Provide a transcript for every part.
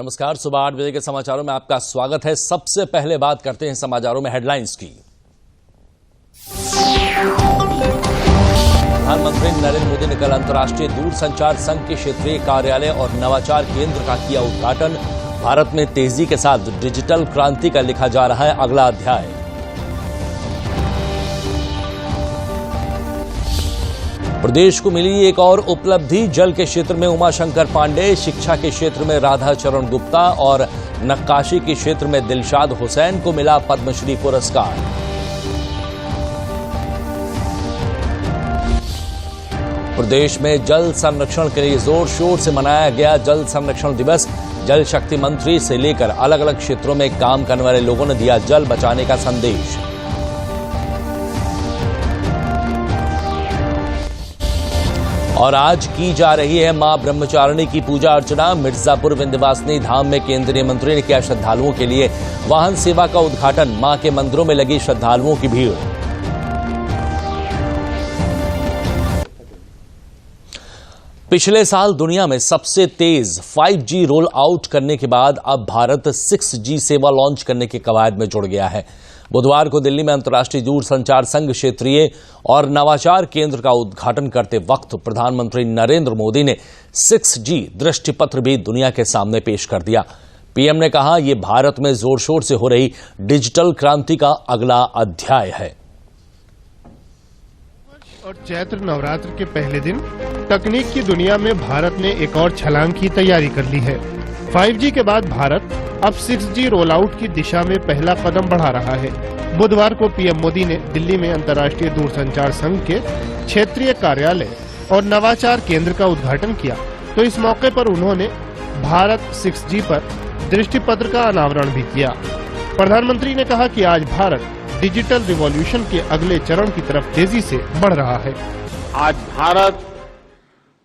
नमस्कार। सुबह 8 बजे के समाचारों में आपका स्वागत है। सबसे पहले बात करते हैं समाचारों में हेडलाइंस की। प्रधानमंत्री नरेंद्र मोदी ने कल अंतर्राष्ट्रीय दूरसंचार संघ के क्षेत्रीय कार्यालय और नवाचार केंद्र का किया उद्घाटन। भारत में तेजी के साथ डिजिटल क्रांति का लिखा जा रहा है अगला अध्याय। प्रदेश को मिली एक और उपलब्धि, जल के क्षेत्र में उमाशंकर पांडे, शिक्षा के क्षेत्र में राधाचरण गुप्ता और नक्काशी के क्षेत्र में दिलशाद हुसैन को मिला पद्मश्री पुरस्कार। प्रदेश में जल संरक्षण के लिए जोर शोर से मनाया गया जल संरक्षण दिवस। जल शक्ति मंत्री से लेकर अलग अलग क्षेत्रों में काम करने वाले लोगों ने दिया जल बचाने का संदेश। और आज की जा रही है मां ब्रह्मचारिणी की पूजा अर्चना। मिर्जापुर विंध्यवासिनी धाम में केंद्रीय मंत्री ने किया श्रद्धालुओं के लिए वाहन सेवा का उद्घाटन। मां के मंदिरों में लगी श्रद्धालुओं की भीड़। पिछले साल दुनिया में सबसे तेज 5G रोल आउट करने के बाद अब भारत 6G सेवा लॉन्च करने के कवायद में जुड़ गया है। बुधवार को दिल्ली में अंतर्राष्ट्रीय दूरसंचार संघ क्षेत्रीय और नवाचार केंद्र का उद्घाटन करते वक्त प्रधानमंत्री नरेंद्र मोदी ने 6G दृष्टिपत्र भी दुनिया के सामने पेश कर दिया। पीएम ने कहा, यह भारत में जोर शोर से हो रही डिजिटल क्रांति का अगला अध्याय है। और चैत्र नवरात्र के पहले दिन तकनीक की दुनिया में भारत ने एक और छलांग की तैयारी कर ली है। 5G के बाद भारत अब 6G रोल आउट की दिशा में पहला कदम बढ़ा रहा है। बुधवार को पीएम मोदी ने दिल्ली में अंतर्राष्ट्रीय दूरसंचार संघ के क्षेत्रीय कार्यालय और नवाचार केंद्र का उद्घाटन किया, तो इस मौके पर उन्होंने भारत 6G पर दृष्टिपत्र का अनावरण भी किया। प्रधानमंत्री ने कहा कि आज भारत डिजिटल रिवॉल्यूशन के अगले चरण की तरफ तेजी से बढ़ रहा है। आज भारत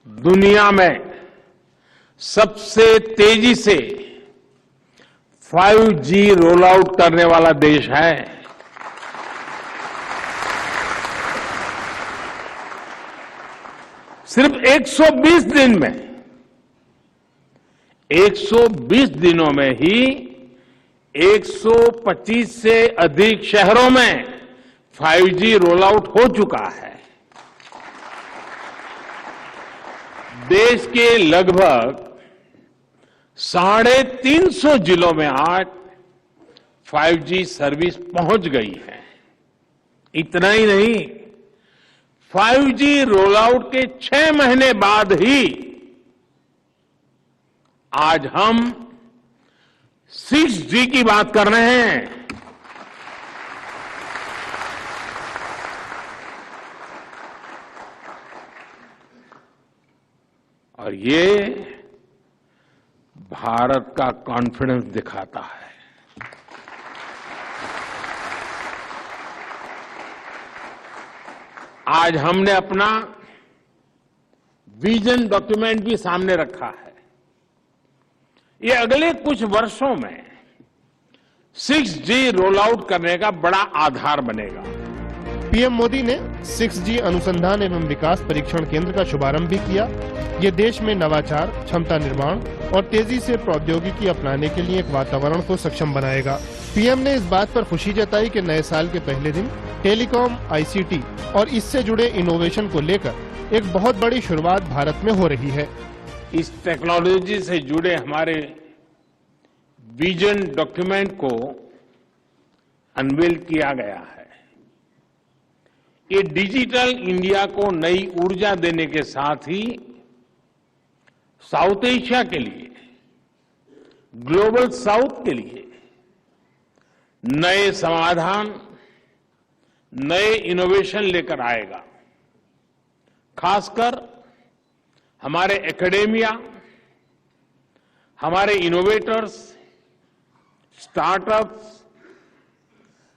दुनिया में सबसे तेजी से 5G रोल आउट करने वाला देश है। सिर्फ 120 दिन में 120 दिनों में ही 125 से अधिक शहरों में 5G रोल आउट हो चुका है। देश के लगभग 350 जिलों में आज 5G सर्विस पहुंच गई है। इतना ही नहीं, 5G रोल आउट के 6 महीने बाद ही आज हम 6G की बात कर रहे हैं। और ये भारत का कॉन्फिडेंस दिखाता है। आज हमने अपना विजन डॉक्यूमेंट भी सामने रखा है। ये अगले कुछ वर्षों में 6G रोल आउट करने का बड़ा आधार बनेगा। पीएम मोदी ने 6G अनुसंधान एवं विकास परीक्षण केंद्र का शुभारंभ भी किया। ये देश में नवाचार, क्षमता निर्माण और तेजी से प्रौद्योगिकी अपनाने के लिए एक वातावरण को सक्षम बनाएगा। पीएम ने इस बात पर खुशी जताई कि नए साल के पहले दिन टेलीकॉम, ICT और इससे जुड़े इनोवेशन को लेकर एक बहुत बड़ी शुरुआत भारत में हो रही है। इस टेक्नोलॉजी से जुड़े हमारे विजन डॉक्यूमेंट को अनवील किया गया है। ये डिजिटल इंडिया को नई ऊर्जा देने के साथ ही साउथ एशिया के लिए, ग्लोबल साउथ के लिए नए समाधान, नए इनोवेशन लेकर आएगा। खासकर हमारे एकेडेमिया, हमारे इनोवेटर्स, स्टार्टअप्स,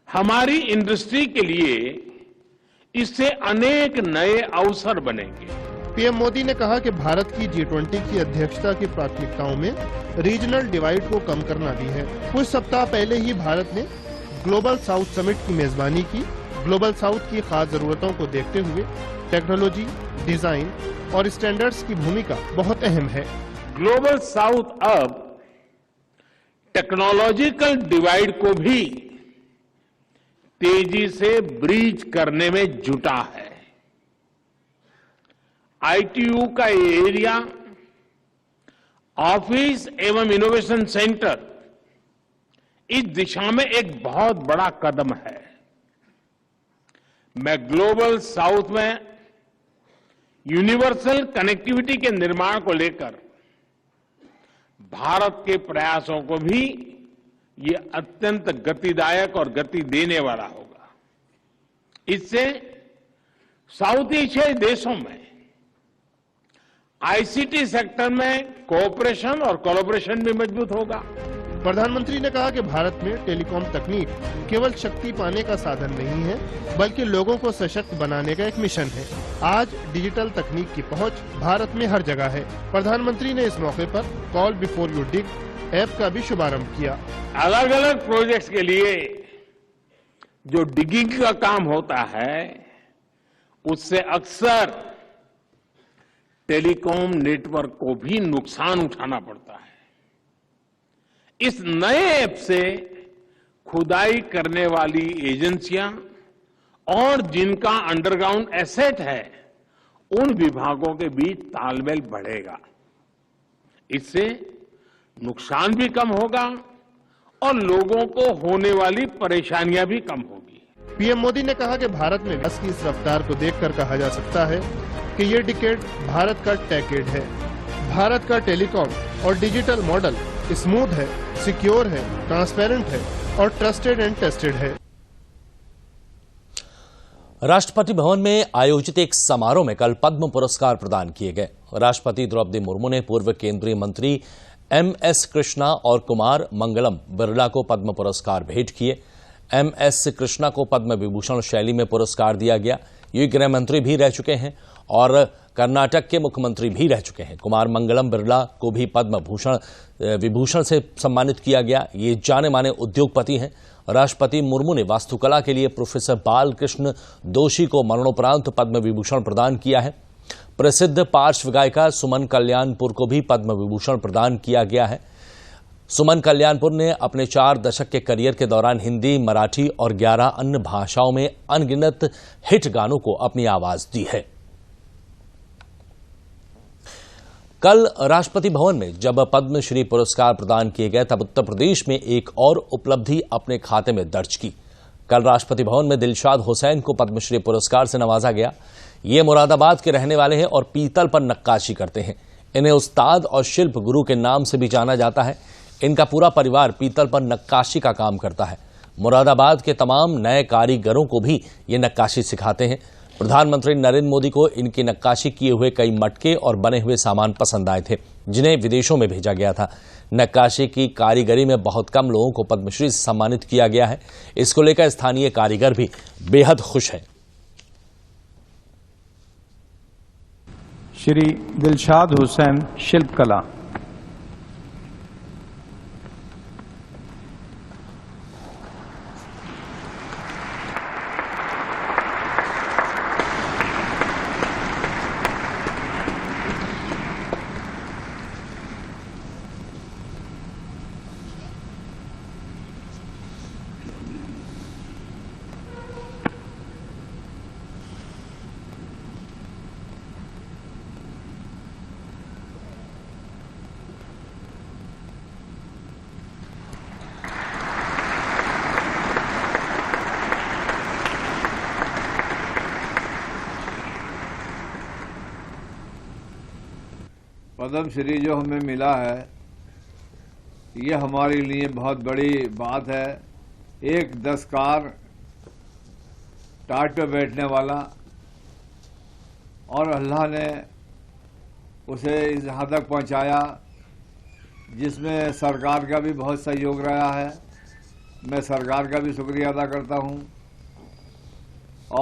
हमारी इंडस्ट्री के लिए इससे अनेक नए अवसर बनेंगे। पीएम मोदी ने कहा कि भारत की G20 की अध्यक्षता की प्राथमिकताओं में रीजनल डिवाइड को कम करना भी है। कुछ सप्ताह पहले ही भारत ने ग्लोबल साउथ समिट की मेजबानी की। ग्लोबल साउथ की खास जरूरतों को देखते हुए टेक्नोलॉजी, डिजाइन और स्टैंडर्ड्स की भूमिका बहुत अहम है। ग्लोबल साउथ अब टेक्नोलॉजिकल डिवाइड को भी तेजी से ब्रीच करने में जुटा है। आईटीयू का ये एरिया ऑफिस एवं इनोवेशन सेंटर इस दिशा में एक बहुत बड़ा कदम है। मैं ग्लोबल साउथ में यूनिवर्सल कनेक्टिविटी के निर्माण को लेकर भारत के प्रयासों को भी ये अत्यंत गतिदायक और गति देने वाला होगा। इससे साउथ एशियाई देशों में आईसीटी सेक्टर में कोऑपरेशन और कोलैबोरेशन भी मजबूत होगा। प्रधानमंत्री ने कहा कि भारत में टेलीकॉम तकनीक केवल शक्ति पाने का साधन नहीं है, बल्कि लोगों को सशक्त बनाने का एक मिशन है। आज डिजिटल तकनीक की पहुंच भारत में हर जगह है। प्रधानमंत्री ने इस मौके पर call before you dig app का भी शुभारंभ किया। अलग अलग प्रोजेक्ट्स के लिए जो डिगिंग का काम होता है, उससे अक्सर टेलीकॉम नेटवर्क को भी नुकसान उठाना पड़ता है। इस नए ऐप से खुदाई करने वाली एजेंसियां और जिनका अंडरग्राउंड एसेट है, उन विभागों के बीच तालमेल बढ़ेगा। इससे नुकसान भी कम होगा और लोगों को होने वाली परेशानियां भी कम होगी। पीएम मोदी ने कहा कि भारत में विकास की इस रफ्तार को देखकर कहा जा सकता है कि ये डिकेड भारत का टेकेड है। भारत का टेलीकॉम और डिजिटल मॉडल स्मूथ है, सिक्योर है, ट्रांसपेरेंट है और ट्रस्टेड एंड टेस्टेड है। राष्ट्रपति भवन में आयोजित एक समारोह में कल पद्म पुरस्कार प्रदान किए गए। राष्ट्रपति द्रौपदी मुर्मू ने पूर्व केंद्रीय मंत्री एमएस कृष्णा और कुमार मंगलम बिरला को पद्म पुरस्कार भेंट किए। एमएस कृष्णा को पद्म विभूषण शैली में पुरस्कार दिया गया। ये गृह मंत्री भी रह चुके हैं और कर्नाटक के मुख्यमंत्री भी रह चुके हैं। कुमार मंगलम बिरला को भी पद्म विभूषण से सम्मानित किया गया। ये जाने माने उद्योगपति हैं। राष्ट्रपति मुर्मू ने वास्तुकला के लिए प्रोफेसर बालकृष्ण दोषी को मरणोपरांत पद्म विभूषण प्रदान किया है। प्रसिद्ध पार्श्व गायिका सुमन कल्याणपुर को भी पद्म विभूषण प्रदान किया गया है। सुमन कल्याणपुर ने अपने 4 दशक के करियर के दौरान हिंदी, मराठी और 11 अन्य भाषाओं में अनगिनत हिट गानों को अपनी आवाज दी है। कल राष्ट्रपति भवन में जब पद्मश्री पुरस्कार प्रदान किए गए, तब उत्तर प्रदेश में एक और उपलब्धि अपने खाते में दर्ज की। कल राष्ट्रपति भवन में दिलशाद हुसैन को पद्मश्री पुरस्कार से नवाजा गया। ये मुरादाबाद के रहने वाले हैं और पीतल पर नक्काशी करते हैं। इन्हें उस्ताद और शिल्प गुरु के नाम से भी जाना जाता है। इनका पूरा परिवार पीतल पर नक्काशी का काम करता है। मुरादाबाद के तमाम नए कारीगरों को भी ये नक्काशी सिखाते हैं। प्रधानमंत्री नरेंद्र मोदी को इनकी नक्काशी किए हुए कई मटके और बने हुए सामान पसंद आए थे, जिन्हें विदेशों में भेजा गया था। नक्काशी की कारीगरी में बहुत कम लोगों को पद्मश्री से सम्मानित किया गया है। इसको लेकर स्थानीय कारीगर भी बेहद खुश हैं। श्री दिलशाद हुसैन शिल्पकला। पद्म श्री जो हमें मिला है, ये हमारे लिए बहुत बड़ी बात है। एक दस्तकार, टाट पे बैठने वाला, और अल्लाह ने उसे इस हद तक पहुंचाया जिसमें सरकार का भी बहुत सहयोग रहा है। मैं सरकार का भी शुक्रिया अदा करता हूं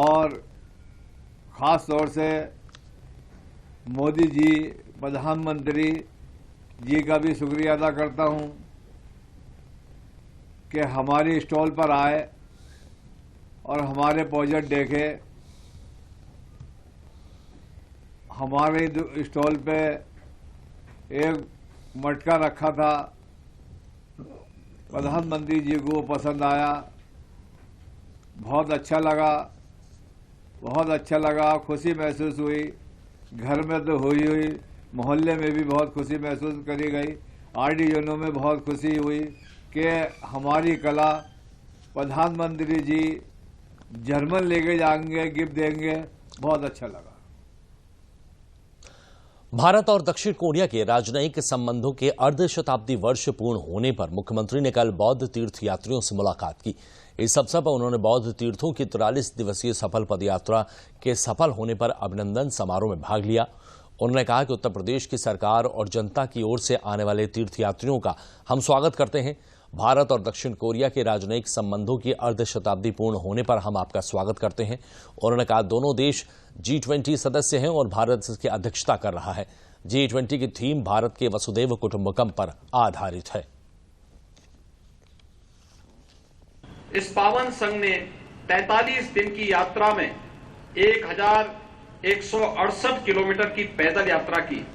और ख़ास तौर से मोदी जी, प्रधानमंत्री जी का भी शुक्रिया अदा करता हूं कि हमारी स्टॉल पर आए और हमारे प्रोजेक्ट देखे। हमारे स्टॉल पे एक मटका रखा था प्रधानमंत्री जी को पसंद आया, बहुत अच्छा लगा, खुशी महसूस हुई। घर में तो हुई, मोहल्ले में भी बहुत खुशी महसूस करी गई। आरडीएनओ में बहुत खुशी हुई कि हमारी कला प्रधानमंत्री जी जर्मन लेके जाएंगे, गिफ्ट देंगे। बहुत अच्छा लगा। भारत और दक्षिण कोरिया के राजनयिक संबंधों के अर्धशताब्दी वर्ष पूर्ण होने पर मुख्यमंत्री ने कल बौद्ध तीर्थयात्रियों से मुलाकात की। इस अवसर पर उन्होंने बौद्ध तीर्थों की 43 दिवसीय सफल पदयात्रा के सफल होने पर अभिनंदन समारोह में भाग लिया। उन्होंने कहा कि उत्तर प्रदेश की सरकार और जनता की ओर से आने वाले तीर्थयात्रियों का हम स्वागत करते हैं। भारत और दक्षिण कोरिया के राजनयिक संबंधों की अर्धशताब्दी पूर्ण होने पर हम आपका स्वागत करते हैं। उन्होंने कहा दोनों देश G20 सदस्य हैं और भारत इसकी अध्यक्षता कर रहा है। G20 की थीम भारत के वसुधैव कुटुंबकम पर आधारित है। इस पावन संघ ने 43 दिन की यात्रा में 1168 किलोमीटर की पैदल यात्रा की,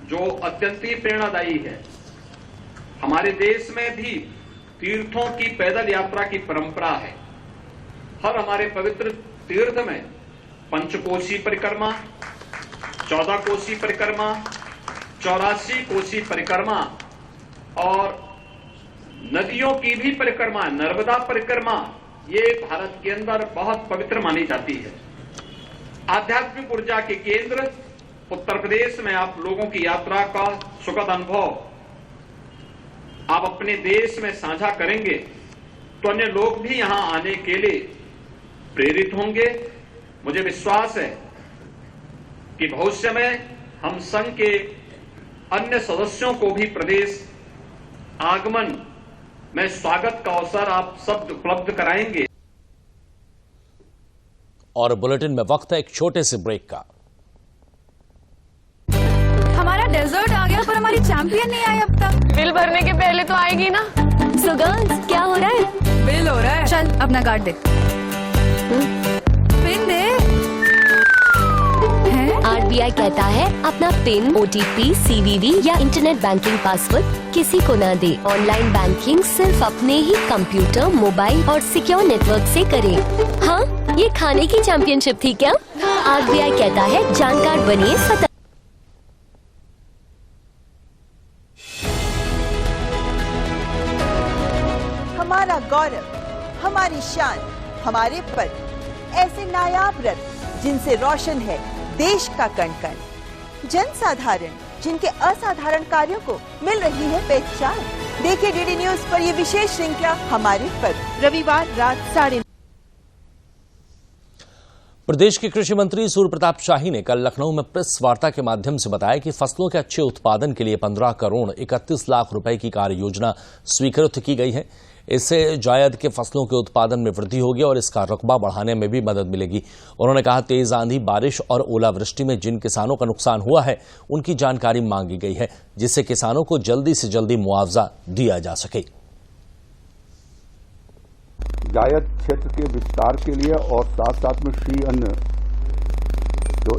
जो अत्यंत ही प्रेरणादायी है। हमारे देश में भी तीर्थों की पैदल यात्रा की परंपरा है। हर हमारे पवित्र तीर्थ में पंचकोशी परिक्रमा, 14 कोशी परिक्रमा, 84 कोशी परिक्रमा और नदियों की भी परिक्रमा, नर्मदा परिक्रमा, ये भारत के अंदर बहुत पवित्र मानी जाती है। आध्यात्मिक ऊर्जा के केंद्र उत्तर प्रदेश में आप लोगों की यात्रा का सुखद अनुभव आप अपने देश में साझा करेंगे तो अन्य लोग भी यहां आने के लिए प्रेरित होंगे। मुझे विश्वास है कि भविष्य में हम संघ के अन्य सदस्यों को भी प्रदेश आगमन में स्वागत का अवसर आप सब उपलब्ध कराएंगे। और बुलेटिन में वक्त है एक छोटे से ब्रेक का। हमारा डेजर्ट आ गया पर हमारी चैंपियन नहीं आई अब तक। बिल भरने के पहले तो आएगी ना। सो गर्ल्स, क्या हो रहा है? बिल हो रहा है। चल अपना कार्ड दे। पिन दे। RBI कहता है अपना पिन, OTP, CVV या इंटरनेट बैंकिंग पासवर्ड किसी को ना दे। ऑनलाइन बैंकिंग सिर्फ अपने ही कंप्यूटर, मोबाइल और सिक्योर नेटवर्क से करें। हाँ, ये खाने की चैंपियनशिप थी क्या? RBI कहता है जानकार बनिए सतर्क। हमारा गौरव, हमारी शान, हमारे पद, ऐसे नायाब रत्न जिनसे रोशन है देश का कण कण। जनसाधारण जिनके असाधारण कार्यों को मिल रही है पहचान। देखिए DD न्यूज पर ये विशेष श्रृंखला हमारे पद, रविवार रात 9:30। प्रदेश के कृषि मंत्री सूर्य प्रताप शाही ने कल लखनऊ में प्रेस वार्ता के माध्यम से बताया कि फसलों के अच्छे उत्पादन के लिए 15 करोड़ 31 लाख रुपए की कार्य योजना स्वीकृत की गई है। इससे जायद के फसलों के उत्पादन में वृद्धि होगी और इसका रकबा बढ़ाने में भी मदद मिलेगी। उन्होंने कहा तेज आंधी, बारिश और ओलावृष्टि में जिन किसानों का नुकसान हुआ है उनकी जानकारी मांगी गई है, जिससे किसानों को जल्दी से जल्दी मुआवजा दिया जा सके। जायद क्षेत्र के विस्तार के लिए और साथ साथ में श्री अन्न जो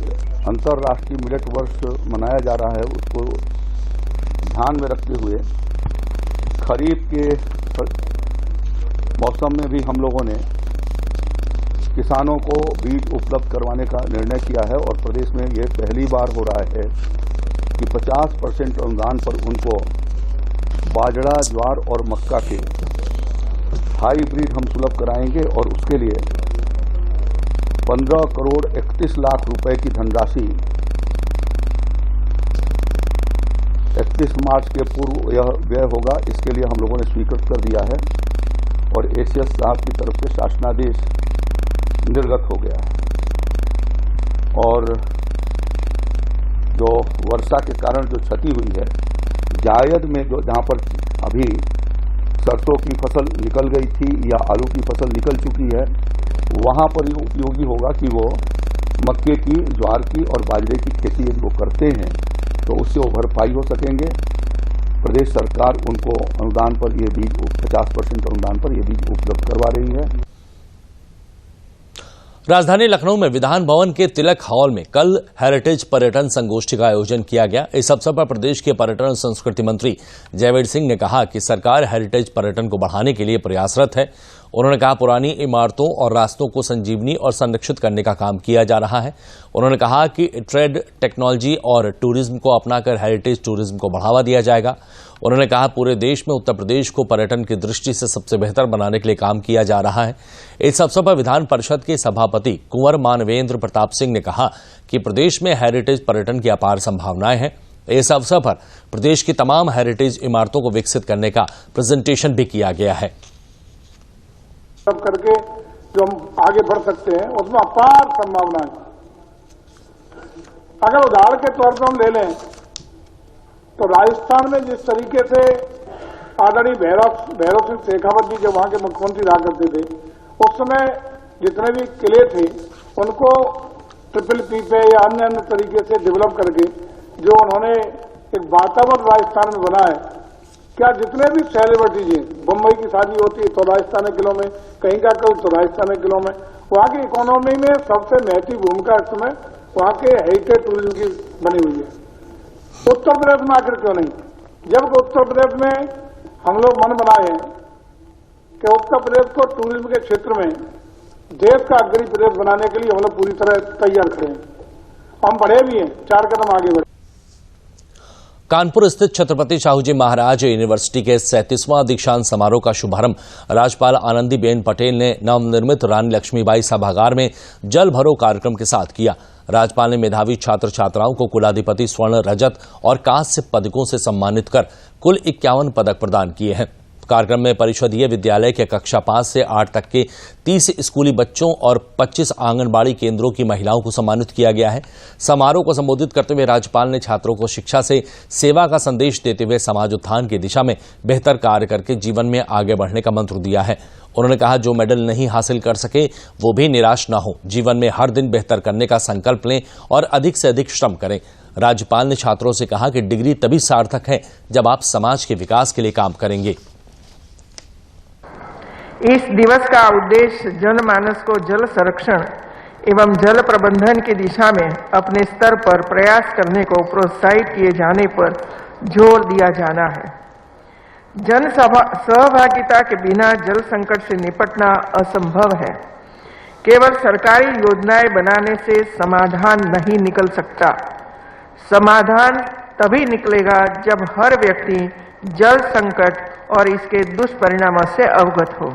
अंतर्राष्ट्रीय मिलेट वर्ष मनाया जा रहा है उसको ध्यान में रखते हुए खरीफ के मौसम में भी हम लोगों ने किसानों को बीज उपलब्ध करवाने का निर्णय किया है और प्रदेश में ये पहली बार हो रहा है कि 50% अनुदान पर उनको बाजरा, ज्वार और मक्का के हाईब्रिड हम सुलभ कराएंगे और उसके लिए 15 करोड़ 31 लाख रुपए की धनराशि 31 मार्च के पूर्व यह व्यय होगा। इसके लिए हम लोगों ने स्वीकृत कर दिया है और ACS साहब की तरफ से शासनादेश निर्गत हो गया है। और जो वर्षा के कारण जो क्षति हुई है जायद में, जो जहां पर अभी सरसों की फसल निकल गई थी या आलू की फसल निकल चुकी है, वहां पर ये उपयोगी होगा कि वो मक्के की, ज्वार की और बाजरे की खेती यदि वो करते हैं तो उससे वो भरपाई हो सकेंगे। प्रदेश सरकार उनको अनुदान पर ये बीज 50% अनुदान पर ये बीज उपलब्ध करवा रही है। राजधानी लखनऊ में विधान भवन के तिलक हॉल में कल हेरिटेज पर्यटन संगोष्ठी का आयोजन किया गया। इस अवसर पर प्रदेश के पर्यटन और संस्कृति मंत्री जयवीर सिंह ने कहा कि सरकार हेरिटेज पर्यटन को बढ़ाने के लिए प्रयासरत है। उन्होंने कहा पुरानी इमारतों और रास्तों को संजीवनी और संरक्षित करने का काम किया जा रहा है। उन्होंने कहा कि ट्रेड, टेक्नोलॉजी और टूरिज्म को अपनाकर हेरिटेज टूरिज्म को बढ़ावा दिया जाएगा। उन्होंने कहा पूरे देश में उत्तर प्रदेश को पर्यटन की दृष्टि से सबसे बेहतर बनाने के लिए काम किया जा रहा है। इस अवसर पर विधान परिषद के सभापति कुंवर मानवेंद्र प्रताप सिंह ने कहा कि प्रदेश में हेरिटेज पर्यटन की अपार संभावनाएं हैं। इस अवसर पर प्रदेश की तमाम हेरिटेज इमारतों को विकसित करने का प्रेजेंटेशन भी किया गया है। सब करके जो हम आगे बढ़ सकते हैं उसमें अपार संभावनाएं। अगर उदाहरण के तौर पर हम ले लें तो राजस्थान में जिस तरीके से आदरणीय भैरव सिंह शेखावत जी जो वहां के मुख्यमंत्री रहा करते थे, उस समय जितने भी किले थे उनको ट्रिपल पी पे या अन्य तरीके से डेवलप करके जो उन्होंने एक वातावरण राजस्थान में बनाया है। क्या जितने भी सेलिब्रिटीज हैं, बम्बई की शादी होती है तो राजस्थान किलों में, कहीं का कल तो राजस्थान किलों में, वहां की इकोनॉमी में सबसे महत्वपूर्ण भूमिका इस समय वहां के हेरिटेज टूरिज्म की बनी हुई है। उत्तर प्रदेश में आखिर क्यों नहीं? जब उत्तर प्रदेश में हम लोग मन बनाए हैं कि उत्तर प्रदेश को टूरिज्म के क्षेत्र में देश का अग्रणी प्रदेश बनाने के लिए हम लोग पूरी तरह तैयार खड़े हैं। हम बढ़े भी हैं, 4 कदम आगे बढ़े। कानपुर स्थित छत्रपति शाहूजी महाराज यूनिवर्सिटी के 37वां दीक्षांत समारोह का शुभारंभ राज्यपाल आनंदीबेन पटेल ने नवनिर्मित रानी लक्ष्मीबाई सभागार में जल भरो कार्यक्रम के साथ किया। राज्यपाल ने मेधावी छात्र छात्राओं को कुलाधिपति स्वर्ण, रजत और कांस्य पदकों से सम्मानित कर कुल 51 पदक प्रदान किए हैं। कार्यक्रम में परिषदीय विद्यालय के कक्षा 5 से 8 तक के 30 स्कूली बच्चों और 25 आंगनबाड़ी केंद्रों की महिलाओं को सम्मानित किया गया है। समारोह को संबोधित करते हुए राज्यपाल ने छात्रों को शिक्षा से सेवा का संदेश देते हुए समाज उत्थान की दिशा में बेहतर कार्य करके जीवन में आगे बढ़ने का मंत्र दिया है। उन्होंने कहा जो मेडल नहीं हासिल कर सके वो भी निराश न हो, जीवन में हर दिन बेहतर करने का संकल्प लें और अधिक से अधिक श्रम करें। राज्यपाल ने छात्रों से कहा कि डिग्री तभी सार्थक है जब आप समाज के विकास के लिए काम करेंगे। इस दिवस का उद्देश्य जनमानस को जल संरक्षण एवं जल प्रबंधन की दिशा में अपने स्तर पर प्रयास करने को प्रोत्साहित किए जाने पर जोर दिया जाना है। जन सहभागिता के बिना जल संकट से निपटना असंभव है। केवल सरकारी योजनाएं बनाने से समाधान नहीं निकल सकता। समाधान तभी निकलेगा जब हर व्यक्ति जल संकट और इसके दुष्परिणामों से अवगत हो।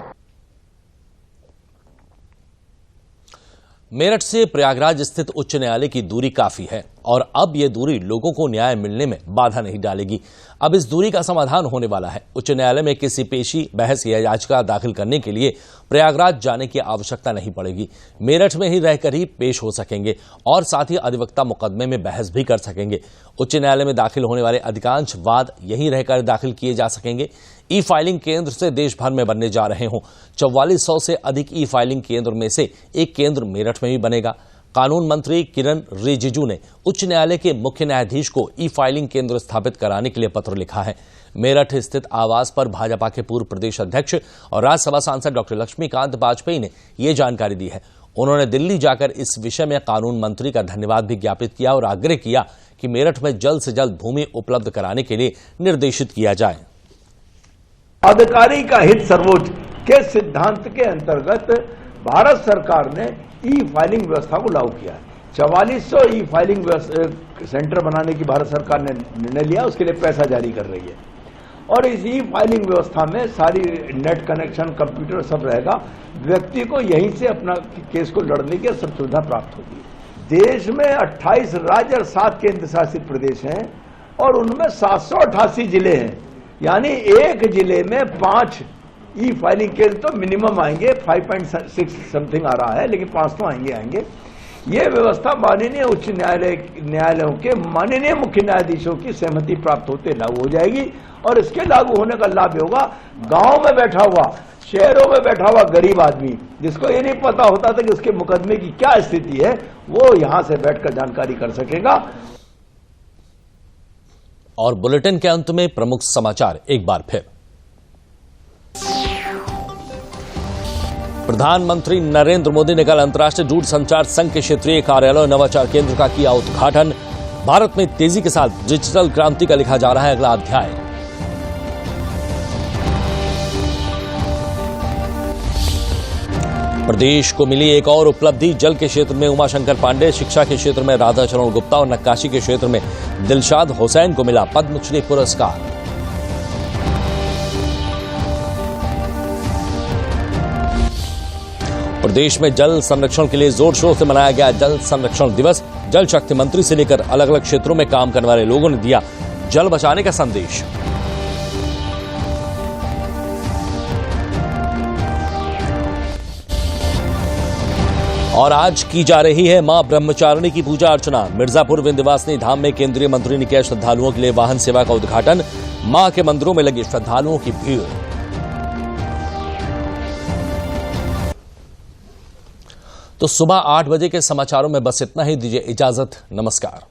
मेरठ से प्रयागराज स्थित उच्च न्यायालय की दूरी काफी है और अब यह दूरी लोगों को न्याय मिलने में बाधा नहीं डालेगी। अब इस दूरी का समाधान होने वाला है। उच्च न्यायालय में किसी पेशी, बहस या याचिका दाखिल करने के लिए प्रयागराज जाने की आवश्यकता नहीं पड़ेगी। मेरठ में ही रहकर ही पेश हो सकेंगे और साथ ही अधिवक्ता मुकदमे में बहस भी कर सकेंगे। उच्च न्यायालय में दाखिल होने वाले अधिकांश वाद यहीं रहकर दाखिल किए जा सकेंगे। ई फाइलिंग केंद्र से देश भर में बनने जा रहे हों। 4400 से अधिक ई फाइलिंग केंद्र में से एक केंद्र मेरठ में भी बनेगा। कानून मंत्री किरण रिजिजू ने उच्च न्यायालय के मुख्य न्यायाधीश को ई फाइलिंग केंद्र स्थापित कराने के लिए पत्र लिखा है। मेरठ स्थित आवास पर भाजपा के पूर्व प्रदेश अध्यक्ष और राज्यसभा सांसद डॉक्टर लक्ष्मीकांत वाजपेयी ने ये जानकारी दी है। उन्होंने दिल्ली जाकर इस विषय में कानून मंत्री का धन्यवाद भी ज्ञापित किया और आग्रह किया कि मेरठ में जल्द से जल्द भूमि उपलब्ध कराने के लिए निर्देशित किया जाए। अधिकारी का हित सर्वोच्च के सिद्धांत के अंतर्गत भारत सरकार ने ई फाइलिंग व्यवस्था को लागू किया है। 4400 ई फाइलिंग सेंटर बनाने की भारत सरकार ने निर्णय लिया, उसके लिए पैसा जारी कर रही है और इस ई फाइलिंग व्यवस्था में सारी नेट कनेक्शन, कंप्यूटर सब रहेगा। व्यक्ति को यहीं से अपना केस को लड़ने की सब सुविधा प्राप्त होगी। देश में 28 राज्य और 7 केंद्र शासित प्रदेश हैं और उनमें 788 जिले हैं, यानी एक जिले में 5 ई फाइलिंग केंद्र तो मिनिमम आएंगे। 5.6 समथिंग आ रहा है, लेकिन 5 तो आएंगे। ये व्यवस्था माननीय उच्च न्यायालयों के माननीय मुख्य न्यायाधीशों की सहमति प्राप्त होते लागू हो जाएगी और इसके लागू होने का लाभ होगा गांव में बैठा हुआ, शहरों में बैठा हुआ गरीब आदमी जिसको ये नहीं पता होता था कि उसके मुकदमे की क्या स्थिति है, वो यहां से बैठकर जानकारी कर सकेगा। और बुलेटिन के अंत में प्रमुख समाचार एक बार फिर। प्रधानमंत्री नरेंद्र मोदी ने कल अंतर्राष्ट्रीय दूर संचार संघ के क्षेत्रीय कार्यालय नवाचार केंद्र का किया उद्घाटन। भारत में तेजी के साथ डिजिटल क्रांति का लिखा जा रहा है अगला अध्याय। प्रदेश को मिली एक और उपलब्धि, जल के क्षेत्र में उमाशंकर पांडे, शिक्षा के क्षेत्र में राधाचरण गुप्ता और नक्काशी के क्षेत्र में दिलशाद हुसैन को मिला पद्मश्री पुरस्कार। प्रदेश में जल संरक्षण के लिए जोर शोर से मनाया गया जल संरक्षण दिवस। जल शक्ति मंत्री से लेकर अलग अलग क्षेत्रों में काम करने वाले लोगों ने दिया जल बचाने का संदेश। और आज की जा रही है मां ब्रह्मचारिणी की पूजा अर्चना। मिर्जापुर विंध्यवासिनी धाम में केंद्रीय मंत्री ने किया श्रद्धालुओं के लिए वाहन सेवा का उद्घाटन। मां के मंदिरों में लगी श्रद्धालुओं की भीड़। तो सुबह 8 बजे के समाचारों में बस इतना ही। दीजिए इजाजत, नमस्कार।